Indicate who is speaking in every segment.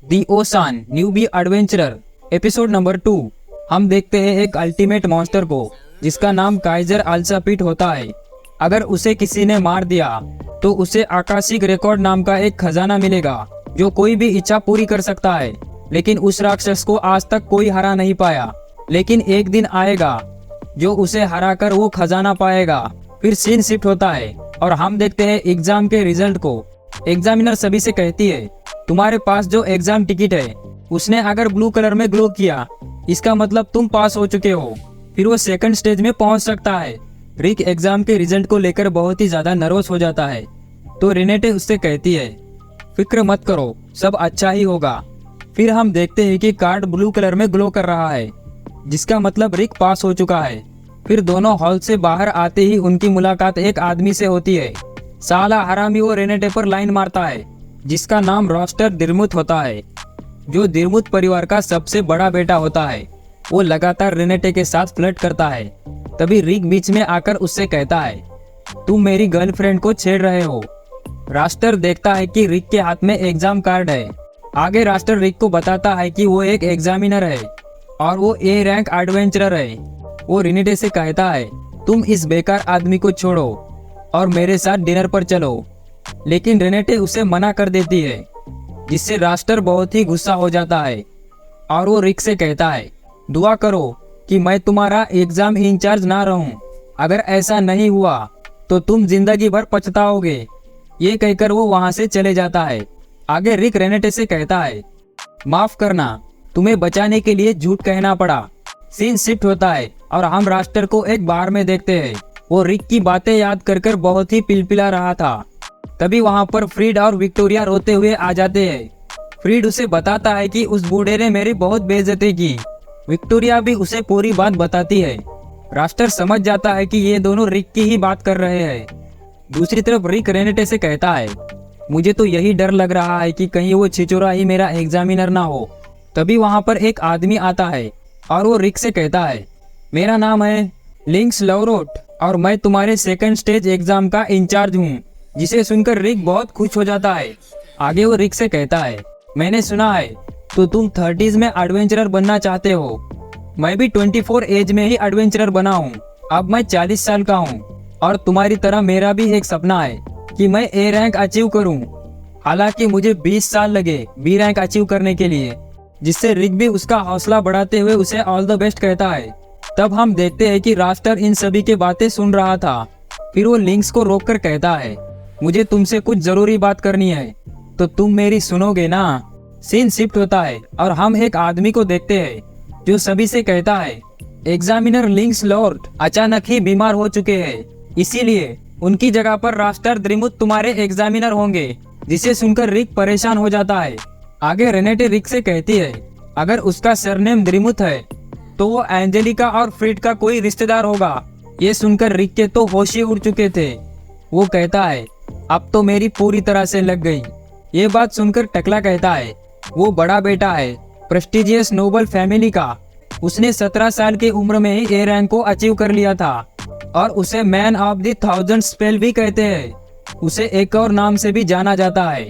Speaker 1: दी ओसान newbie adventurer episode number 2। हम देखते हैं एक अल्टीमेट मॉन्स्टर को जिसका नाम काइजर अल्सापिट होता है। अगर उसे किसी ने मार दिया तो उसे आकाशिक रिकॉर्ड नाम का एक खजाना मिलेगा जो कोई भी इच्छा पूरी कर सकता है। लेकिन उस राक्षस को आज तक कोई हरा नहीं पाया। लेकिन एक दिन आएगा जो उसे हराकर वो खजाना पाएगा। फिर सीन शिफ्ट होता है और हम देखते हैं एग्जाम के रिजल्ट को। एग्जामिनर सभी से कहती है, तुम्हारे पास जो एग्जाम टिकट है उसने अगर ब्लू कलर में ग्लो किया इसका मतलब तुम पास हो चुके हो। फिर वो सेकंड स्टेज में पहुंच सकता है। रिक एग्जाम के रिजल्ट को लेकर बहुत ही ज्यादा नर्वस हो जाता है। तो रेनेटे उससे कहती है, फिक्र मत करो, सब अच्छा ही होगा। फिर हम देखते हैं कि कार्ड ब्लू कलर में ग्लो कर रहा है जिसका मतलब रिक पास हो चुका है। फिर दोनों हॉल से बाहर आते ही उनकी मुलाकात एक आदमी से होती है। साला हरामी वो रेनेटे पर लाइन मारता है जिसका नाम रॉस्टर दिर्मुथ होता है, जो दिर्मुथ परिवार का सबसे बड़ा बेटा होता है। वो लगातार रेनेटे के साथ फ्लर्ट करता है। तभी रिक बीच में आकर उससे कहता है, तुम मेरी गर्लफ्रेंड को छेड़ रहे हो। रास्टर देखता है कि रिक के हाथ में एग्जाम कार्ड है। आगे रास्टर रिक को बताता है कि वो एक एग्जामिनर है और वो ए रैंक एडवेंचरर है। वो रेनेटे से कहता है, तुम इस बेकार आदमी को छोड़ो और मेरे साथ डिनर पर चलो। लेकिन रेनेटे उसे मना कर देती है जिससे रास्टर बहुत ही गुस्सा हो जाता है और वो रिक से कहता है, दुआ करो कि मैं तुम्हारा एग्जाम इंचार्ज ना रहूं। अगर ऐसा नहीं हुआ तो तुम जिंदगी भर पछताओगे। ये कहकर वो वहां से चले जाता है। आगे रिक रेनेटे से कहता है, माफ करना, तुम्हें बचाने के लिए झूठ कहना पड़ा। सीन शिफ्ट होता है और हम रास्टर को एक बार में देखते हैं। वो रिक की बातें याद कर बहुत ही पिलपिला रहा था। तभी वहां पर फ्रीड और विक्टोरिया रोते हुए आ जाते हैं। फ्रीड उसे बताता है कि उस बूढ़े ने मेरी बहुत बेइज्जती की। विक्टोरिया भी उसे पूरी बात बताती है। रास्टर समझ जाता है कि ये दोनों रिक की ही बात कर रहे हैं। दूसरी तरफ रिक रेनेटे से कहता है, मुझे तो यही डर लग रहा है कि कहीं वो छिचोरा ही मेरा एग्जामिनर ना हो। तभी वहां पर एक आदमी आता है और वो रिक से कहता है, मेरा नाम है लिंक्स लवरोट और मैं तुम्हारे सेकंड स्टेज एग्जाम का इंचार्ज हूँ। जिसे सुनकर रिक बहुत खुश हो जाता है। आगे वो रिक से कहता है, मैंने सुना है तो तुम 30s में एडवेंचरर बनना चाहते हो। मैं भी 24 एज में ही एडवेंचरर बना हूँ। अब मैं 40 साल का हूँ और तुम्हारी तरह मेरा भी एक सपना है कि मैं ए रैंक अचीव करूँ। हालांकि मुझे 20 साल लगे बी रैंक अचीव करने के लिए। जिससे रिक भी उसका हौसला बढ़ाते हुए उसे ऑल द बेस्ट कहता है। तब हम देखते हैं कि रास्टर इन सभी की बातें सुन रहा था। फिर वो लिंक्स को रोककर कहता है, मुझे तुमसे कुछ जरूरी बात करनी है, तो तुम मेरी सुनोगे ना। सीन शिफ्ट होता है और हम एक आदमी को देखते हैं जो सभी से कहता है, एग्जामिनर लिंक्स लॉर्ड अचानक ही बीमार हो चुके हैं, इसीलिए उनकी जगह पर रास्टर दिर्मुथ तुम्हारे एग्जामिनर होंगे। जिसे सुनकर रिक परेशान हो जाता है। आगे रेनेटे रिक से कहती है, अगर उसका सरनेम दिर्मुथ है तो वो एंजेलिका और फ्रीड का कोई रिश्तेदार होगा। ये सुनकर रिक के तो होश ही उड़ चुके थे। वो कहता है, अब तो मेरी पूरी तरह से लग गई। ये बात सुनकर टकला कहता है, वो बड़ा बेटा है प्रेस्टिजियस नोबल फैमिली का। उसने 17 साल की उम्र में ही ए रैंक को अचीव कर लिया था और उसे मैन ऑफ द 1000 स्पेल भी कहते हैं। उसे एक और नाम से भी जाना जाता है,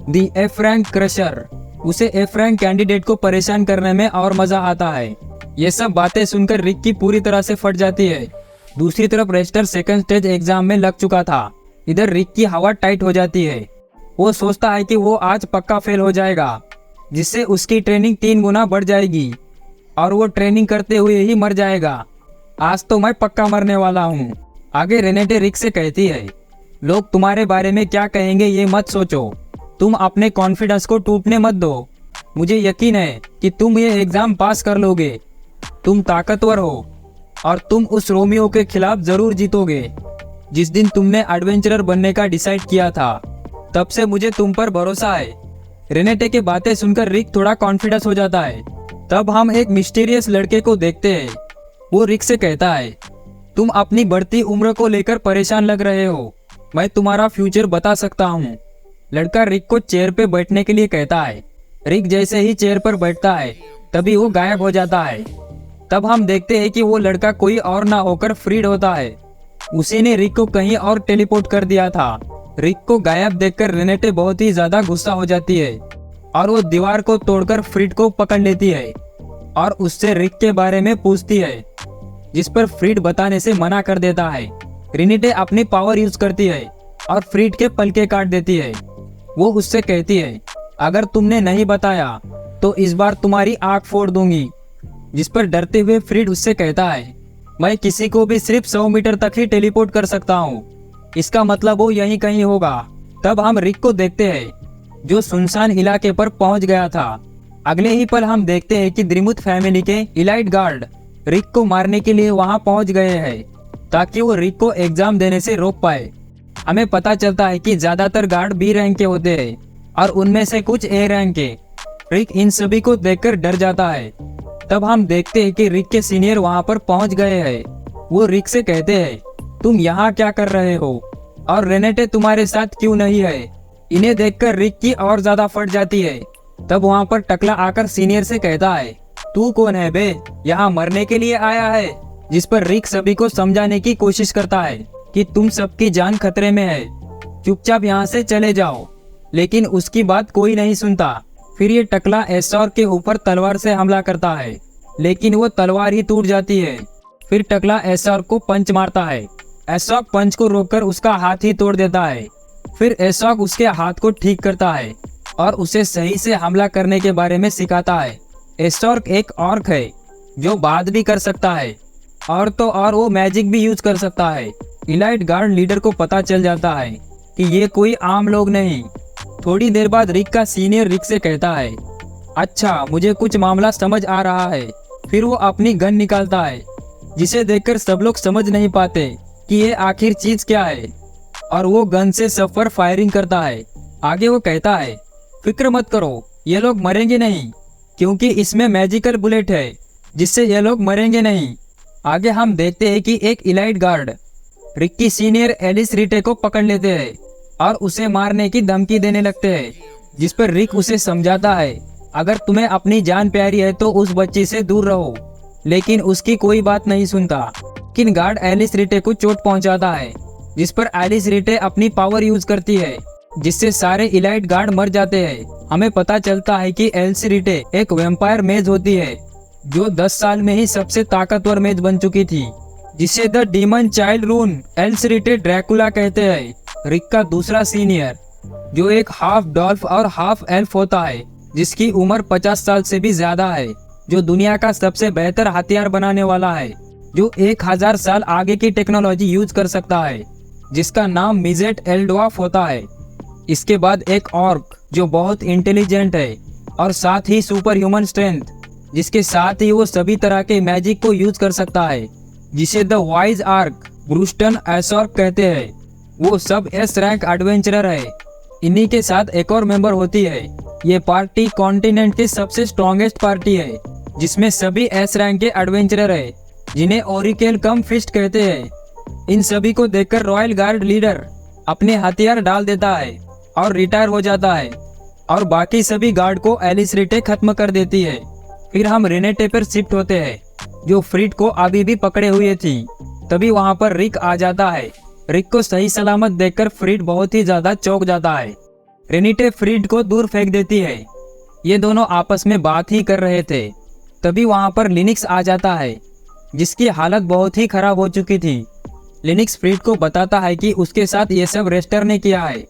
Speaker 1: दी एफ रैंक क्रशर। उसे एफ रैंक कैंडिडेट को परेशान करने में और मजा आता है। ये सब बातें सुनकर रिक की पूरी तरह से फट जाती है। दूसरी तरफ रेस्टर सेकंड स्टेज एग्जाम में लग चुका था। इधर रिक की हवा टाइट हो जाती है। वो सोचता है कि वो आज पक्का फेल हो जाएगा जिससे उसकी ट्रेनिंग 3 गुना बढ़ जाएगी और वो ट्रेनिंग करते हुए ही मर जाएगा। आज तो मैं पक्का मरने वाला हूँ। आगे रेनेटे रिक से कहती है, लोग तुम्हारे बारे में क्या कहेंगे ये मत सोचो। तुम अपने कॉन्फिडेंस को टूटने मत दो। मुझे यकीन है कि तुम ये एग्जाम पास कर लोगे। तुम ताकतवर हो और तुम उस रोमियो के खिलाफ जरूर जीतोगे। जिस दिन तुमने एडवेंचरर बनने का डिसाइड किया था तब से मुझे तुम पर भरोसा है। रेनेटे की बातें सुनकर रिक थोड़ा कॉन्फिडेंस हो जाता है। तब हम एक मिस्टीरियस लड़के को देखते हैं। वो रिक से कहता है, तुम अपनी बढ़ती उम्र को लेकर परेशान लग रहे हो। मैं तुम्हारा फ्यूचर बता सकता हूँ। लड़का रिक को चेयर पे बैठने के लिए कहता है। रिक जैसे ही चेयर पर बैठता है तभी वो गायब हो जाता है। तब हम देखते हैं कि वो लड़का कोई और ना होकर फ्रीड होता है। उसी ने रिक को कहीं और टेलीपोर्ट कर दिया था। रिक को गायब देखकर रेनेटे बहुत ही ज्यादा गुस्सा हो जाती है। और वो दीवार को तोड़कर फ्रीड को पकड़ लेती है और उससे रिक के बारे में पूछती है, जिस पर फ्रीड बताने से मना कर देता है। रेनिटे अपनी पावर यूज करती है और फ्रीड के पलके काट देती है। वो उससे कहती है, अगर तुमने नहीं बताया तो इस बार तुम्हारी आंख फोड़ दूंगी। जिस पर डरते हुए फ्रीड उससे कहता है, मैं किसी को भी सिर्फ 100 मीटर तक ही टेलीपोर्ट कर सकता हूँ। इसका मतलब वो यहीं कहीं होगा। तब हम रिक को देखते हैं, जो सुनसान इलाके पर पहुंच गया था। अगले ही पल हम देखते हैं कि द्रिमुथ फैमिली के इलाइट गार्ड रिक को मारने के लिए वहां पहुंच गए हैं, ताकि वो रिक को एग्जाम देने से रोक पाए। हमें पता चलता है कि ज्यादातर गार्ड बी रैंक के होते हैं और उनमें से कुछ ए रैंक के। रिक इन सभी को देखकर डर जाता है। तब हम देखते हैं कि रिक के सीनियर वहां पर पहुंच गए हैं। वो रिक से कहते हैं, तुम यहाँ क्या कर रहे हो और रेनेटे तुम्हारे साथ क्यों नहीं है। इन्हें देखकर रिक की और ज्यादा फट जाती है। तब वहां पर टकला आकर सीनियर से कहता है, तू कौन है बे, यहाँ मरने के लिए आया है। जिस पर रिक सभी को समझाने की कोशिश करता है कि तुम सबकी जान खतरे में है, चुपचाप यहाँ से चले जाओ। लेकिन उसकी बात कोई नहीं सुनता। फिर ये टकला एसॉर के ऊपर तलवार से हमला करता है, लेकिन वो तलवार ही टूट जाती है। फिर टकला एसॉर को पंच मारता है। एसॉर पंच को रोककर उसका हाथ ही तोड़ देता है। फिर एसॉर उसके हाथ को ठीक करता है और उसे सही से हमला करने के बारे में सिखाता है। एसॉर एक ऑर्क है जो बात भी कर सकता है, और तो और वो मैजिक भी यूज कर सकता है। इलाइट गार्ड लीडर को पता चल जाता है कि ये कोई आम लोग नहीं। थोड़ी देर बाद रिक का सीनियर रिक से कहता है, अच्छा मुझे कुछ मामला समझ आ रहा है। फिर वो अपनी गन निकालता है, जिसे देखकर सब लोग समझ नहीं पाते कि ये आखिर चीज क्या है, और वो गन से सब पर फायरिंग करता है। आगे वो कहता है, फिक्र मत करो, ये लोग मरेंगे नहीं, क्योंकि इसमें मैजिकल बुलेट है जिससे ये लोग मरेंगे नहीं। आगे हम देखते हैं कि एक इलाइट गार्ड रिक की सीनियर एलिस रिटे को पकड़ लेते हैं और उसे मारने की धमकी देने लगते हैं। जिस पर रिक उसे समझाता है, अगर तुम्हें अपनी जान प्यारी है तो उस बच्ची से दूर रहो। लेकिन उसकी कोई बात नहीं सुनता। लेकिन गार्ड एलिस रिटे को चोट पहुंचाता है, जिस पर एलिस रिटे अपनी पावर यूज करती है, जिससे सारे इलाइट गार्ड मर जाते हैं। हमें पता चलता है कि एलिस रिटे एक वैम्पायर मेज होती है, जो 10 साल में ही सबसे ताकतवर मेज बन चुकी थी, जिसे द डीमन चाइल्ड रून एलिस रिटे ड्रैकुला कहते हैं। रिक का दूसरा सीनियर, जो एक हाफ डॉल्फ और हाफ एल्फ होता है, जिसकी उम्र 50 साल से भी ज्यादा है, जो दुनिया का सबसे बेहतर हथियार बनाने वाला है, जो 1000 साल आगे की टेक्नोलॉजी यूज कर सकता है, जिसका नाम मिजेट एल्डवाफ होता है। इसके बाद एक ऑर्क, जो बहुत इंटेलिजेंट है और साथ ही सुपर ह्यूमन स्ट्रेंथ, जिसके साथ ही वो सभी तरह के मैजिक को यूज कर सकता है, जिसे द वाइज आर्क ब्रूस्टन एसॉर्क कहते हैं। वो सब एस रैंक एडवेंचरर है। इन्हीं के साथ एक और मेंबर होती है। ये पार्टी कॉन्टिनेंट की सबसे स्ट्रॉन्गेस्ट पार्टी है, जिसमें सभी एस रैंक के एडवेंचरर है, जिन्हें ओरिकेल कम फिस्ट कहते हैं। इन सभी को देखकर रॉयल गार्ड लीडर अपने हथियार डाल देता है और रिटायर हो जाता है, और बाकी सभी गार्ड को एलिस रिटे खत्म कर देती है। फिर हम रेनेटे पर शिफ्ट होते हैं, जो फ्रीड को अभी भी पकड़े हुए थी। तभी वहां पर रिक आ जाता है। रिक को सही सलामत देखकर फ्रीड बहुत ही ज्यादा चौंक जाता है। रेनिटे फ्रीड को दूर फेंक देती है। ये दोनों आपस में बात ही कर रहे थे। तभी वहां पर लिनिक्स आ जाता है, जिसकी हालत बहुत ही खराब हो चुकी थी। लिनिक्स फ्रीड को बताता है कि उसके साथ ये सब रेस्टर ने किया है।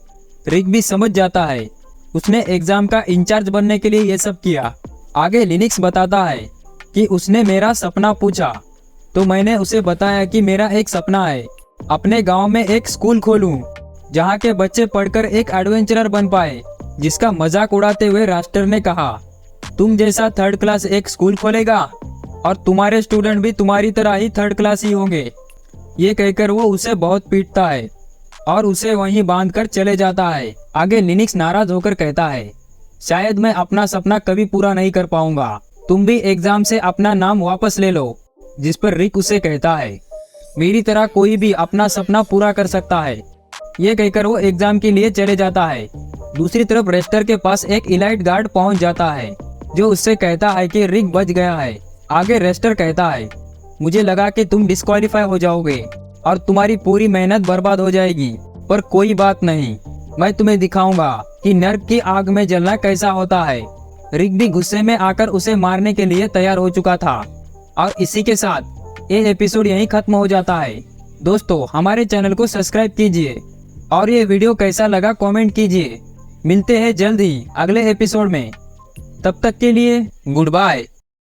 Speaker 1: रिक भी समझ जाता है, उसने एग्जाम का इंचार्ज बनने के लिए ये सब किया। आगे लिनिक्स बताता है कि उसने मेरा सपना पूछा, तो मैंने उसे बताया कि मेरा एक सपना है, अपने गांव में एक स्कूल खोलूं, जहां के बच्चे पढ़कर एक एडवेंचरर बन पाए। जिसका मजाक उड़ाते हुए रास्टर ने कहा, तुम जैसा 3rd क्लास एक स्कूल खोलेगा और तुम्हारे स्टूडेंट भी तुम्हारी तरह ही 3rd क्लास ही होंगे। ये कहकर वो उसे बहुत पीटता है और उसे वहीं बांधकर चले जाता है। आगे लिनिक्स नाराज होकर कहता है, शायद मैं अपना सपना कभी पूरा नहीं कर पाऊंगा, तुम भी एग्जाम से अपना नाम वापस ले लो। जिस पर रिक उसे कहता है, मेरी तरह कोई भी अपना सपना पूरा कर सकता है। ये कहकर वो एग्जाम के लिए चले जाता है। दूसरी तरफ रेस्टर के पास एक इलाइट गार्ड पहुंच जाता है, जो उससे कहता है कि रिक बच गया है। आगे रेस्टर कहता है, मुझे लगा कि तुम डिस्क्वालीफाई हो जाओगे और तुम्हारी पूरी मेहनत बर्बाद हो जाएगी, पर कोई बात नहीं, मैं तुम्हें दिखाऊंगा कि नर्क की आग में जलना कैसा होता है। रिक भी गुस्से में आकर उसे मारने के लिए तैयार हो चुका था। और इसी के साथ ये एपिसोड यहीं खत्म हो जाता है। दोस्तों, हमारे चैनल को सब्सक्राइब कीजिए और ये वीडियो कैसा लगा कमेंट कीजिए। मिलते हैं जल्द ही अगले एपिसोड में। तब तक के लिए गुड बाय।